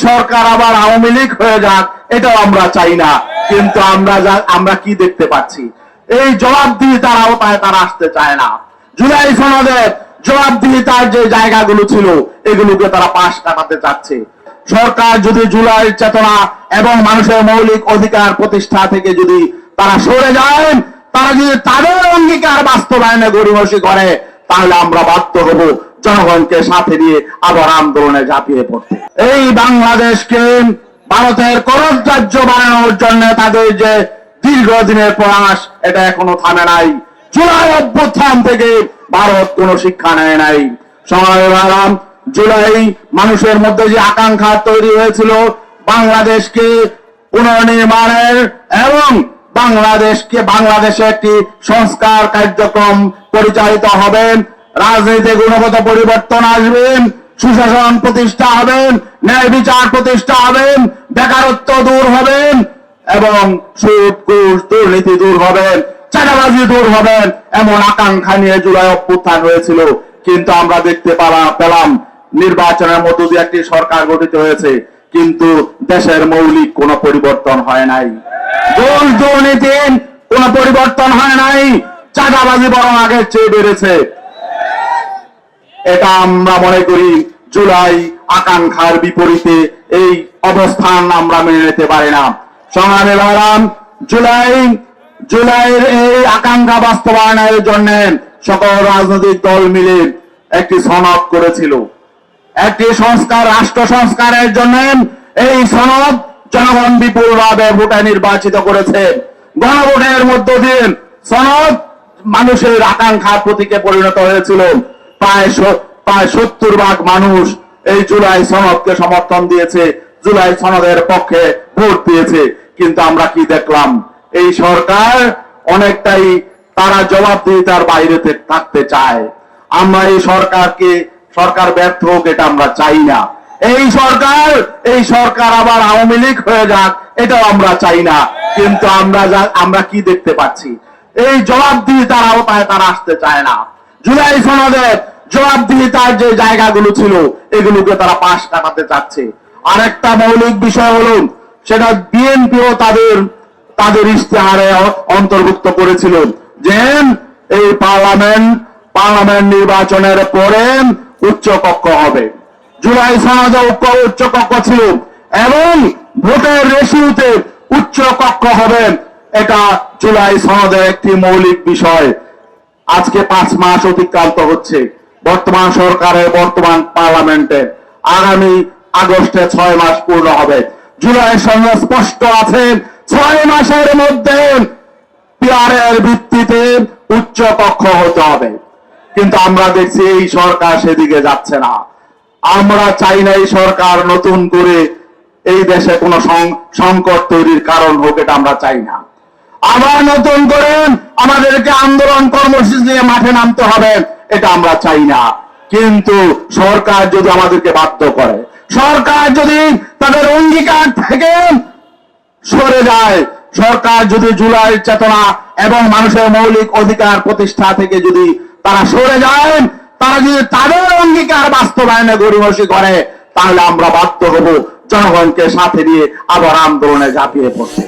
সরকার আবার আওয়ামী লীগ হয়ে যাক, এটাও আমরা চাই না। কিন্তু আমরা কি দেখতে পাচ্ছি, এই জবাবদিহিতার আওতায় তারা আসতে চায় না। জুলাই সনদে জবাবদিহিতার যে জায়গাগুলো ছিল এগুলোকে তারা পাশ কাটাতে চাচ্ছে। সরকার যদি জুলাই চেতনা এবং মানুষের মৌলিক অধিকার প্রতিষ্ঠা থেকে যদি তারা সরে যায়, তারা যদি তাদের অঙ্গীকার বাস্তবায়নে গড়িমসি করে, তাহলে আমরা বাধ্য হব জনগণকে সাথে নিয়ে আবার আন্দোলনে ঝাঁপিয়ে পড়তে। এই বাংলাদেশকে ভারতের করজ রাজ্য বানানোর জন্য তাদের যে দীর্ঘদিনের প্রয়াস, এটা এখনো থামে নাই। জুলাই অভ্যুত্থান থেকে ভারত কোনো শিক্ষা নেয় নাই। জুলাই মানুষের মধ্যে যে আকাঙ্ক্ষা তৈরি হয়েছিল বাংলাদেশকে পুনর্নির্মাণের এবং বাংলাদেশে একটি সংস্কার কার্যক্রম পরিচালিত হবে, রাজনীতিতে গুণগত পরিবর্তন আসবে, সুশাসন প্রতিষ্ঠা হবে, ন্যায় বিচার প্রতিষ্ঠা হবে, বেকারত্ব দূর হবে এবং সুদ ঘুষ দুর্নীতি দূর হবে, চাঁদাবাজি দূর হবে, এমন আকাঙ্ক্ষা নিয়ে জুলাই অভ্যুত্থান হয়েছিল। কিন্তু আমরা দেখতে পেলাম নির্বাচনের মধ্য দিয়ে একটি সরকার গঠিত হয়েছে, কিন্তু দেশের মৌলিক কোনো পরিবর্তন হয় নাই। ঘুষ দুর্নীতি কোনো পরিবর্তন হয় নাই, চাঁদাবাজি বরং আগের চেয়ে বেড়েছে। এটা আমরা মনে করি জুলাই আকাঙ্ক্ষার বিপরীতে এই অবস্থান আমরা মেনে নিতে পারি না। সংগ্রামী ভাইরাম, জুলাইয়ের এই আকাঙ্ক্ষা বাস্তবায়নের জন্য সকল রাজনৈতিক দল মিলে একটি সনদ করেছিল, একটি রাষ্ট্র সংস্কারের জন্য। এই সনদ জনগণ বিপুলভাবে ভোটে নির্বাচিত করেছে। গণভোটের মধ্য দিয়ে সনদ মানুষের আকাঙ্ক্ষার প্রতীকে পরিণত হয়েছিল। প্রায় 70% মানুষ এই জুলাই সনদকে সমর্থন দিয়েছে, জুলাই সনদের পক্ষে ভোট দিয়েছে। কিন্তু আমরা কি দেখলাম, এই সরকার অনেকটাই তারা জবাবদিহিতার বাইরে থাকতে চায়। আমরা এই সরকার ব্যর্থ হোক, এটা আমরা চাই না। এই সরকার আবার আওয়ামী লীগ হয়ে যাক, এটাও আমরা চাই না। কিন্তু আমরা কি দেখতে পাচ্ছি, এই জবাবদিহিতার আওতায় তারা আসতে চায় না। জুলাই সনদে জবাবদিহিতার যে জায়গাগুলো ছিল এগুলোকে তারা পাশ কাটাতে চাচ্ছে। আরেকটা মৌলিক বিষয় হলো, সেটা বিএনপিও তাদের ইশতেহারে অন্তর্ভুক্ত করেছিল যে এই পার্লামেন্ট নির্বাচনের পরে উচ্চ কক্ষ হবে। জুলাই সনদে উচ্চ কক্ষ ছিল এবং ভোটের রেশিওতে উচ্চ কক্ষ হবে, এটা জুলাই সনদের একটি মৌলিক বিষয়। আজকে 5 মাস অতিক্রান্ত হচ্ছে বর্তমান সরকারের, বর্তমান পার্লামেন্টে। আগামী আগস্টে 6 মাস পূর্ণ হবে। জুলাইয়ের সঙ্গে স্পষ্ট আছে 6 মাসের মধ্যে পিআরের ভিত্তিতে উচ্চ কক্ষ হতে হবে। কিন্তু আমরা দেখছি এই সরকার সেদিকে যাচ্ছে না। আমরা চাই না এই সরকার নতুন করে এই দেশে কোনো সংকট তৈরির কারণ হোক, এটা আমরা চাই না। আবার নতুন করে আমাদেরকে আন্দোলন কর্মসূচি নিয়ে মাঠে নামতে হবে, এটা আমরা চাই না। কিন্তু সরকার যদি আমাদেরকে বাধ্য করে, সরকার যদি তাদের অঙ্গীকার থেকে সরে যায়, সরকার যদি জুলাই চেতনা এবং মানুষের মৌলিক অধিকার প্রতিষ্ঠা থেকে যদি তারা সরে যায়, তারা যদি তাদের অঙ্গীকার বাস্তবায়নে গড়িমসি করে, তাহলে আমরা বাধ্য হব জনগণকে সাথে নিয়ে আবার আন্দোলনে ঝাঁপিয়ে পড়তে।